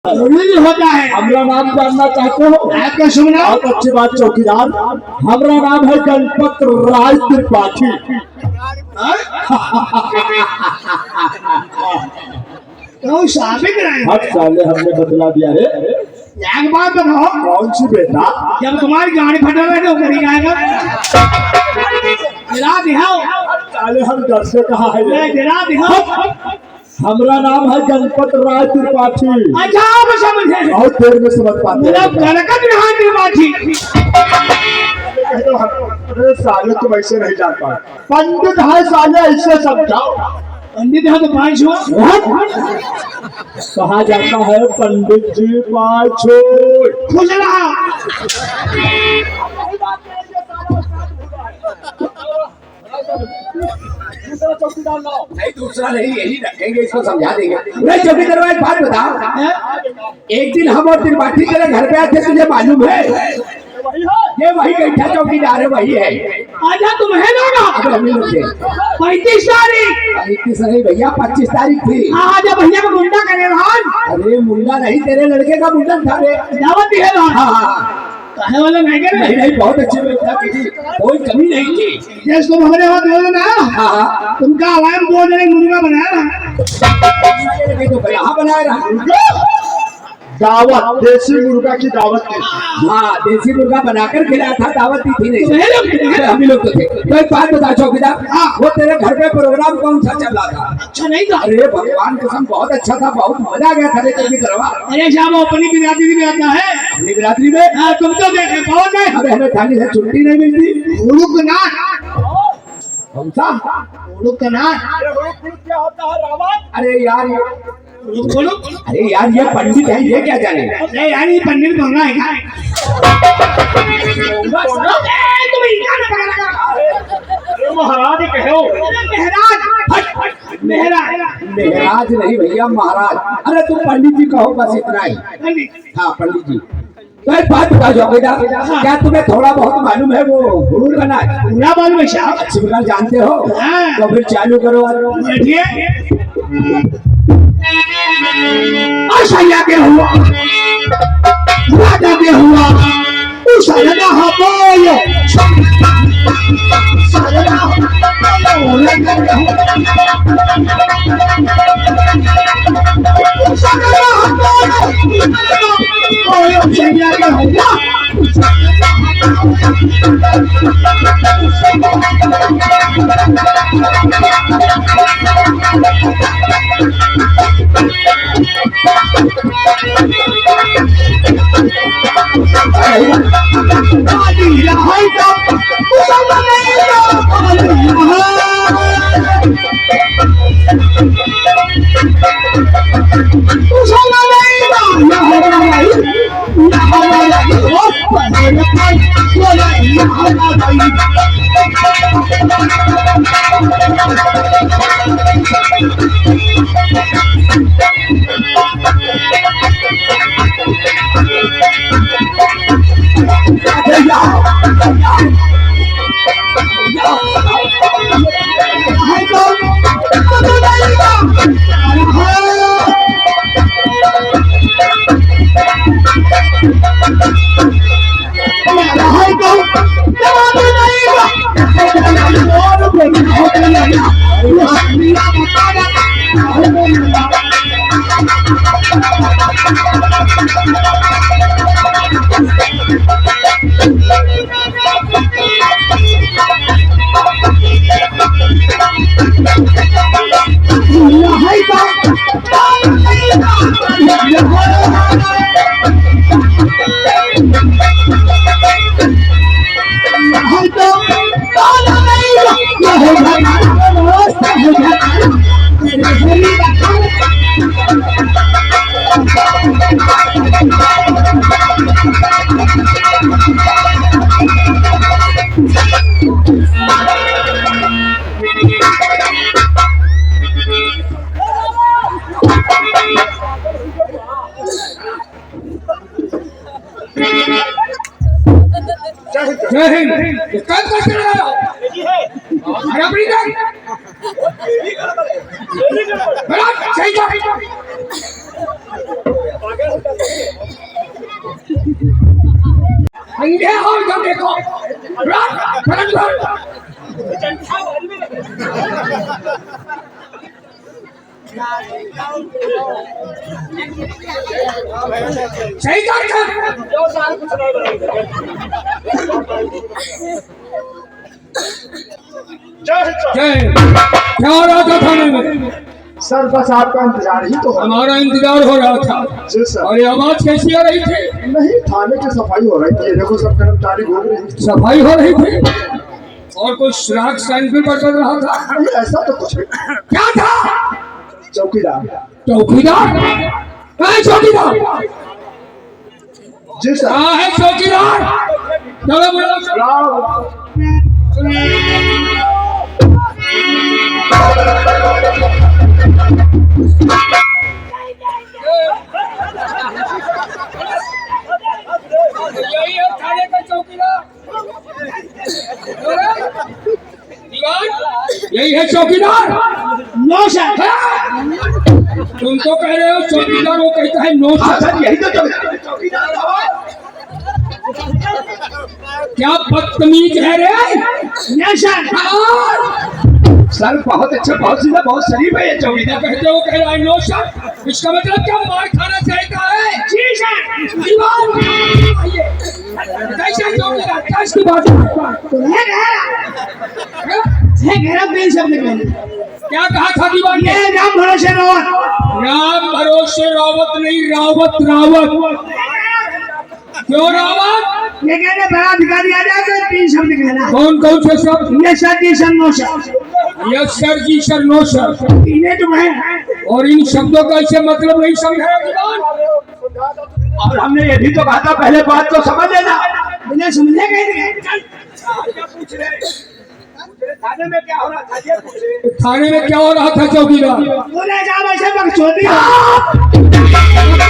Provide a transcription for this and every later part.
जरूरी होता है। हमारा नाम जानना चाहते हो? आपका शुभ नाम? बहुत अच्छी बात चौकीदार, हमारा नाम है गणपत राज त्रिपाठी। तो साबित रहे हर साले हमने बदला दिया रे। एक बात बताओ, कौन सी बेटा? जब तुम्हारी गाड़ी फटा रहे तो करी जाएगा? गिरा दिखाओ। साले हम डर से कहा है मैं गिरा दिखाओ। हमारा नाम है गणपत राज त्रिपाठी। अच्छा आप समझे? बहुत देर में समझ पाते हैं। गणपत राज त्रिपाठी। अरे साले तुम ऐसे नहीं जान पाए, पंडित है साले, ऐसे समझाओ। पंडित है तो पाँच हुआ। कहा जाता है पंडित जी पाछो। खुश रहा। नहीं दूसरा नहीं, यही रखेंगे, इसको समझा देंगे। नहीं चौकीदार एक बात बता, एक दिन हम और त्रिपाठी तेरे घर पे आए थे, तुझे मालूम है? ये वही बैठा चौकीदार है, वही है। आजा तुम है ना? अबे हम ही लोग थे। 35 तारीख। 35 नहीं भैया, 25 तारीख थी। आजा भैया को मुंडा करे भान। अरे मुंडा नहीं, तेरे लड़के का मुंडन था रे। दावत दी है भान। हाँ कहे वाला नहीं करे? नहीं नहीं, बहुत अच्छी व्यवस्था की थी, कोई कमी नहीं थी। जैसे तुम हमारे वहाँ बोल ना, हाँ तुमका आवाज बोल रहे मुर्गा बनाया ना। तो यहाँ बनाया रहा। दावत, देसी मुर्गा की दावत दी थी। हाँ देसी मुर्गा बनाकर खिलाया था, दावत दी थी नहीं। सही लोग थे। अरे हम ही लोग तो थे। तो एक बात बता चौकीदार, वो तेरे घर पे प्रोग्राम कौन सा चल रहा था? अच्छा नहीं था? अरे भगवान कसम बहुत अच्छा था, बहुत मजा आ गया था रे तेरी करवा। अरे शाम अपनी बिरादरी में आता है। अपनी बिरादरी में? हाँ तुम तो देखे कौन है? अबे हमें थाली से छुट्टी नहीं मिलती। उड़ुक ना। कौन सा? उड़ुक ना। क्या होता है रावण? अरे यार उड़ुक। अरे यार ये पंडित है, ये क्या जाने? अरे यार ये पंडित महंगा है क्या? तुम इनका ना पकड़ लगा। महाराज कहो। मेहराज। मेहराज। मेहराज नहीं भैया, महाराज। अरे तुम पंडित जी कहो, बस इतना ही। हाँ पंडित जी। तो एक बात बता चौकीदार, क्या तुम्हें थोड़ा बहुत मालूम है वो गुरूर का नाच? पूरा मालूम है साहब। अच्छी प्रकार जानते हो? हाँ। तो फिर चालू करो। बैठिए। आशा के हुआ राजा के हुआ उशारा बोलो सारा जय हिंद। कब कर रहे हो? अरे अपनी जान। बड़ा सही सही कर जय क्या हो रहा था थाने में? सर बस आपका इंतजार ही तो है। हमारा इंतजार हो रहा था। जी सर। और ये आवाज कैसी आ रही थी? नहीं, थाने की सफाई हो रही थी, देखो सब कर्मचारी घूम रहे हैं। सफाई हो रही थी और कुछ श्राग साइन भी बदल रहा था। नहीं, ऐसा तो कुछ नहीं। क्या था? चौकीदार। चौकीदार? कहाँ है चौकीदार? जी सर। कहाँ है चौकीदार? चलो बोलो। राव। यही है थाने का चौकीदार। यही है चौकीदार। No sir. तुम तो कह रहे हो चौकीदार, वो कहता है नो सर। यही तो चौकीदार। क्या बदतमीज है रे? Yes sir. सर बहुत अच्छा, बहुत सीधा, बहुत शरीफ है ये चौकीदार। कहते हो कह रहा है नो सर, इसका मतलब क्या मार खाना चाहता है? जी सर। कैसे चौकीदार? कैसी बात है? घेरा बेन शब्द में क्या कहा था दीवान ने? ये राम भरोसे रावत। राम भरोसे रावत नहीं, रावत रावत। क्यों रावत? ये कहने बड़ा अधिकारी आ जाए तो 3 शब्द कहना। कौन कौन से शब्द? ये sir ji sir no sir. Yes sir ji sir no sir. इन्हें तो है और इन शब्दों का ऐसे मतलब नहीं समझाया दीवान। और हमने ये भी तो कहा था, पहले बात तो समझ लेना। बिना समझे कहीं थाने में क्या हो रहा था ये पूछ रहे। थाने में क्या हो रहा था चौकीदार? बोले जाओ ऐसे बकचोदी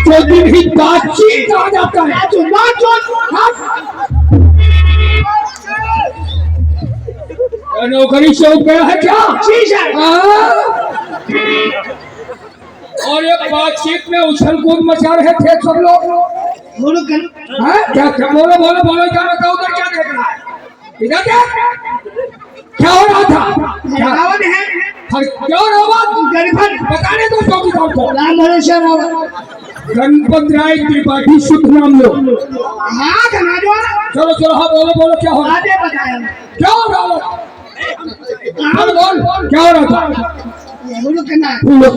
चौकी भी बातचीत कहा जाता है। तो बात नौकरी से उठ गया है क्या? जी सर। और ये बातचीत में उछल कूद मचा रहे थे सब लोग। बोलो कर क्या क्या बोलो बोलो बोलो, क्या बताओ उधर क्या देख रहा है? इधर क्या हो रहा था? रावत है क्यों रावत? गणपत बताने दो चौकीदार को। राम भरोसे रावत। गणपत राय त्रिपाठी शुभ नाम लो। हाँ कहना दो। चलो चलो हाँ बोलो बोलो क्या हो रहा? आगे बताया क्या हो रहा? बोल क्या हो रहा था? बोलो करना लोग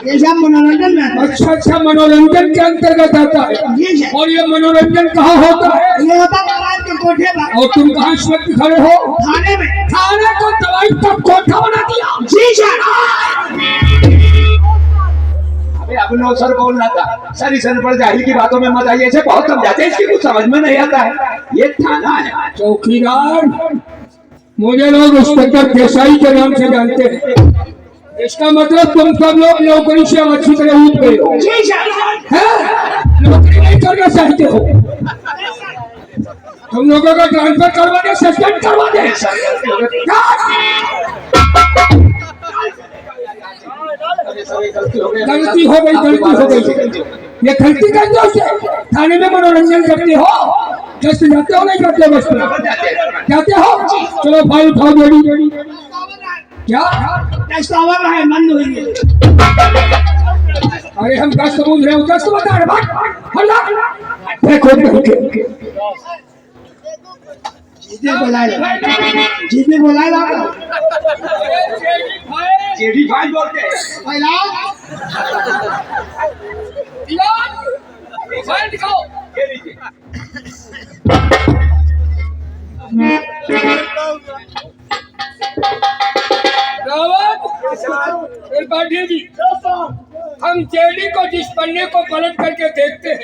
ये सब मनोरंजन में। अच्छा अच्छा, मनोरंजन के अंतर्गत आता है। जी सर। और ये मनोरंजन कहाँ होता है? ये होता महाराज के कोठे पर। और तुम कहाँ इस वक्त खड़े हो? थाने में। थाने को दवाई का कोठा बना दिया। जी सर। अबे अब नो सर बोलना था। सर इस अनपढ़ जाहिल की बातों में मत आइए, ऐसे बहुत समझाते हैं, इसकी कुछ समझ में नहीं आता है। ये थाना है। चौकीदार, मुझे लोग इंस्पेक्टर देसाई के नाम से जानते हैं। इसका मतलब तुम सब लोग नौकरी से अच्छी तरह उठ गए हो। जी सर। हैं? नौकरी नहीं करना चाहते हो? तुम लोगों का ट्रांसफर करवा दे, सस्पेंड करवा दे। गलती हो गई, गलती हो गई। ये गलती करते हो, थाने में मनोरंजन करते हो, जस्ट जाते हो नहीं करते? बस जाते हो। चलो फाइल उठाओ जोड़ी। क्या दस्तावर है मन हुई है। अरे हम दस्त पूछ रहे हो, दस्त बता रहे। देखो जीते बुलाए जीते बुलाए जेडी फाइल बोलते हैं। पहला फाइल दिखाओ। ये लीजिए। त्रिपाठी जी, हम जेडी को जिस पन्ने को पलट करके देखते हैं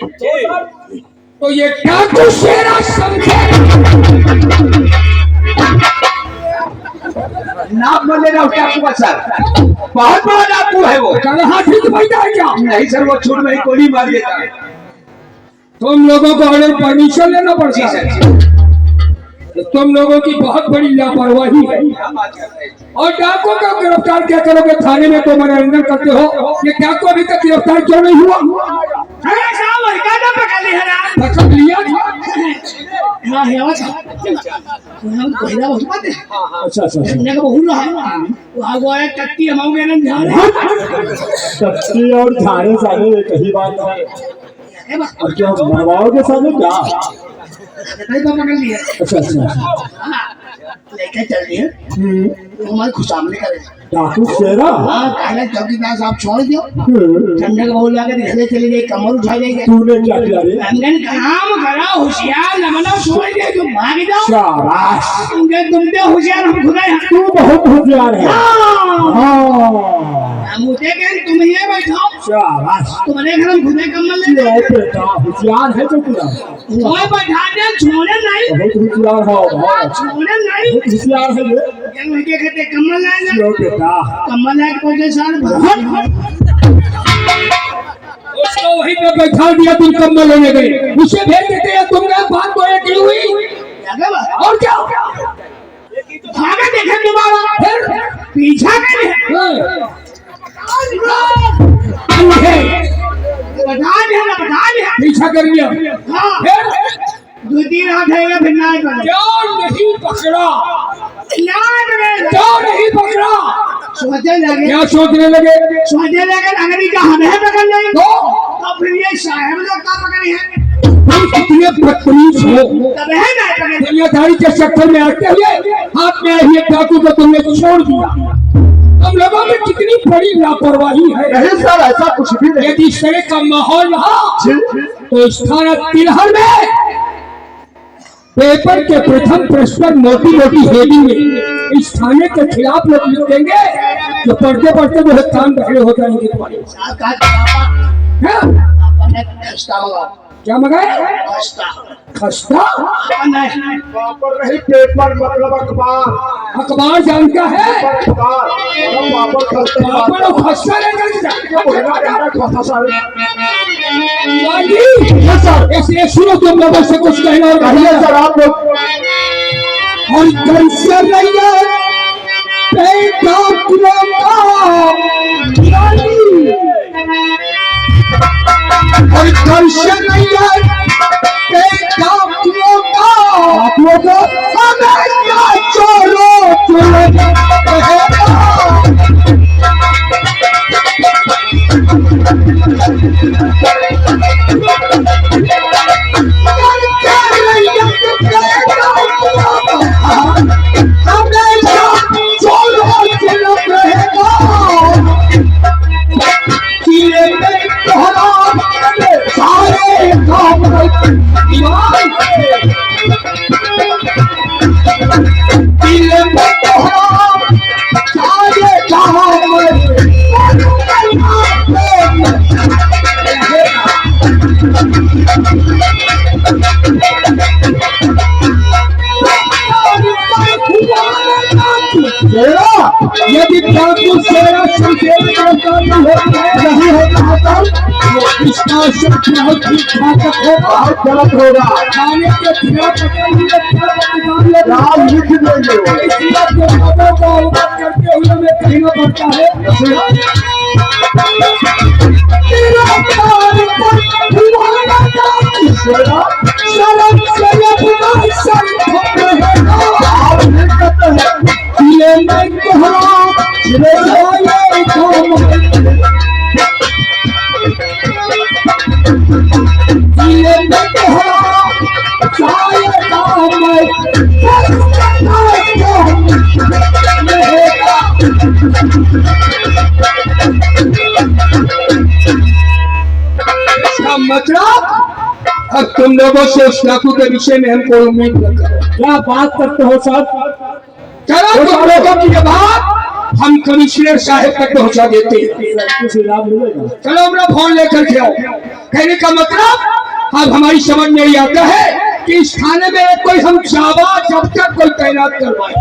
तो ये डाकू शेरा समझे। नाम बोले ना डाकू का सर, बहुत बड़ा डाकू है वो। कहाँ ठीक बैठा है क्या? नहीं सर, वो छूट में गोली मार देता है। तुम लोगों को अगर परमिशन लेना पड़ता है तो तुम लोगों की बहुत बड़ी लापरवाही है। और डाकू को गिरफ्तार क्या करोगे? थाने में तो मनोरंजन करते हो। ये डाकू अभी तक गिरफ्तार क्यों नहीं हुआ? पकड़ लिया था। हम कोयला बहुत बात है अच्छा अच्छा धन्य का बहुत रहा वहाँ वो है टट्टी हमारे ना ध्यान टट्टी और झाड़े सारे एक ही बात है है बस और क्या मरवाओगे साले क्या नहीं तो पकड़ लिया अच्छा अच्छा लेके चल दिए तो हमारे खुशामदी करे डाकू शेरा हाँ कहना चौकीदार साहब छोड़ दियो ठंडा का बहुत लगा घर चले गए कमर उठा लेंगे तूने क्या किया रे अंगन काम करा होशियार लगना छोड़ दिया तुम भाग जाओ शाबाश तुमसे होशियार हम खुदा है तू बहुत होशियार है हाँ मुझे कह तुम ही बैठाओ शाबाश तुम्हारे घर हम खुदे कम्बल ले ये बेटा होशियार है तो पूरा वो बैठा दे छोड़े नहीं बहुत होशियार है बहुत छोड़े नहीं बहुत होशियार है ये क्या मुझे कहते कम्बल लाएगा यो बेटा कम्बल लाए कोई साल उसको वहीं पे बैठा दिया, तुम कम्बल लेने गए, उसे भेज देते हैं, तुम गए बात तो एक ही हुई और क्या भागा देखे दोबारा फिर पीछा करे बता दे पीछा कर लिया, हाँ फिर दो तीन हाथ है फिर ना पकड़ा क्यों नहीं पकड़ा, क्यों नहीं पकड़ा, सोचने लगे क्या सोचने लगे, अगर इनका हमें पकड़ लेंगे तो फिर ये साहब लोग का पकड़े हैं तुम कितने बदतमीज हो, तब है ना पकड़े दुनियादारी के चक्कर में आते हुए हाथ में आई एक डाकू को तुमने छोड़ दिया, तुम लोगों में कितनी बड़ी लापरवाही है। नहीं सर ऐसा कुछ भी नहीं यदि इस तरह का माहौल रहा तो इस थाना तिलहर में पेपर के प्रथम पृष्ठ पर मोटी मोटी हेडिंग में इस थाने के खिलाफ लोग लिख देंगे, जो पढ़ते पढ़ते वो कान बहरे हो जाएंगे तुम्हारे। खस्ता क्या मंगाए, खस्ता पापड़ नहीं पेपर मतलब अखबार अखबार जानता है, अखबार पापड़ खस्ते पापड़ और खस्ता लेकर सर ऐसे सुनो, तुम लोगों से कुछ कहना और कहिए कहना। सर आप लोग और घर से रहिए बेटा कुलों का यानी, और घर से रहिए बेटा कुलों का आप लोग हमेशा चोरो चोरो यदि डाकू शेरा संकेत नहीं होता तो इसका शब्द बहुत ही घातक होगा, बहुत गलत होगा थाने के खिलाफ नाम लिख देंगे इसलिए आपके लोगों को अवगत करते हुए हमें कहना पड़ता है मतलब अब तुम लोगों से उस डाकू के विषय में हमको उम्मीद न करो। क्या बात करते हो सर चलो तुम लोगों की ये बात हम कमिश्नर साहब तक पहुंचा देते हैं। कुछ इनाम मिलेगा चलो अपना फोन लेकर के आओ। कहने का मतलब अब हमारी समझ में ही आता है कि इस थाने में कोई हम जाबाज अफसर कोई तैनात करवाए।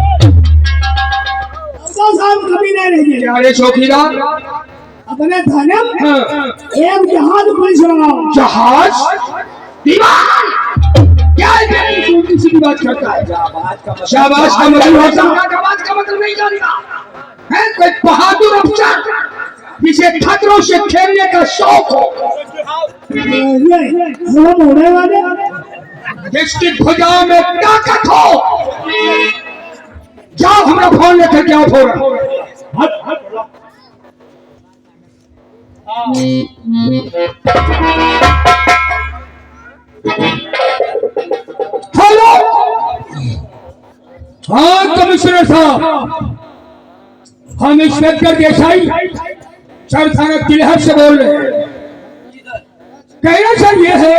साहब कभी नहीं रहेंगे अरे चौकीदार, अपने थाने में हाँ, एक जहाज पुलिस लगाओ जहाज विमान क्या है, किसी की बात करता है। शाबाश का मतलब होता है, शाबाश का मतलब नहीं जानता है कोई बहादुर अफसर जिसे खतरों से खेलने का शौक हो, हम होने वाले जिसकी भुजाओं में ताकत हो, जाओ हमरा फोन लेकर के आओ फौरन। हट हट हेलो, हाँ कमिश्नर साहब, हम इंस्पेक्टर देसाई सर थाना तिलहर से बोल रहे हैं। कहना सर ये है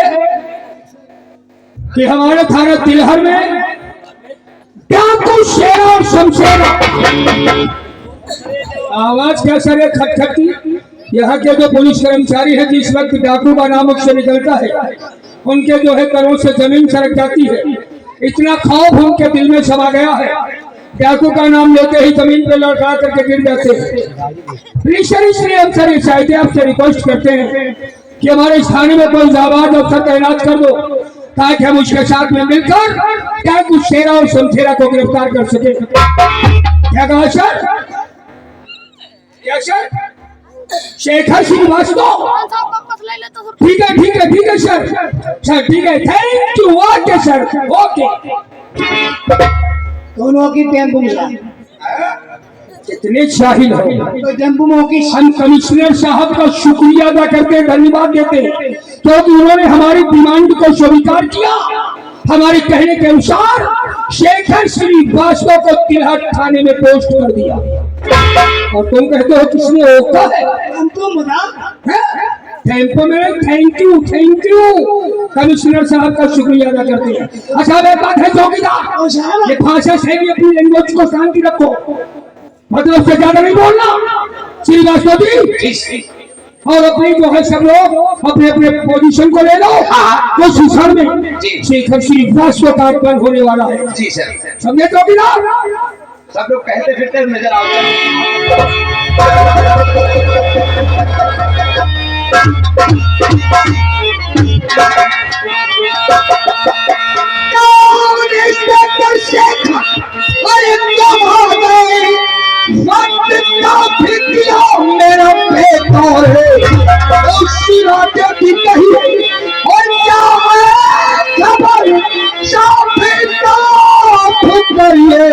कि हमारे थाना तिलहर में डाकू शेरा और शमशेरा, आवाज क्या सर है खटखट की? यहाँ के जो पुलिस कर्मचारी है जिस वक्त डाकू का नाम से निकलता है उनके जो है करों से जमीन सरक जाती है। इतना खौफ उनके दिल में समा गया है, डाकू का नाम लेते ही जमीन पे लौटा करके गिर जाते हैं। प्लीज सर, इसलिए हम सर इस आपसे रिक्वेस्ट करते हैं कि हमारे थाने में कोई जाबाज अफसर तैनात कर दो ताकि हम उसके साथ में मिलकर डाकू शेरा और शमशेरा को गिरफ्तार कर सके। क्या कहा सर? क्या सर? शेखर श्रीवास्तव? ठीक है ठीक है ठीक है सर, सर ठीक है, thank you. Okay sir, okay. दोनों की टेम्पो मिला, कितने शाहिल हो। तो टेम्पो में होगी। हम कमिश्नर साहब का शुक्रिया अदा करते हैं, धन्यवाद देते हैं क्योंकि उन्होंने हमारी डिमांड को स्वीकार किया। हमारे कहने के अनुसार शेखर श्रीवास्तव को तिलहट थाने में पोस्ट कर दिया। और तुम कहते हो किसने रोका है? टेम्पो मजाक टेम्पो में थैंक यू कमिश्नर साहब का शुक्रिया अदा करते हैं। अच्छा एक बात है चौकीदार, ये भाषा शैली अपनी लैंग्वेज को शांति रखो, मतलब से ज्यादा नहीं बोलना। श्रीवास्तव जी और अपनी जो है सब लोग अपने अपने पोजीशन को ले लो। वो शिक्षण में शेखर श्रीवास्तव का आगमन होने वाला है। जी सर, समझे चौकीदार? सब लोग कहते फिरते नजर आते हैं। इंस्पेक्टर शेखर, अरे तुम हो गए वक्त का फिक्रिया मेरा बेकार है। उसी रात की कही और क्या है खबर, शाफी साफ करिए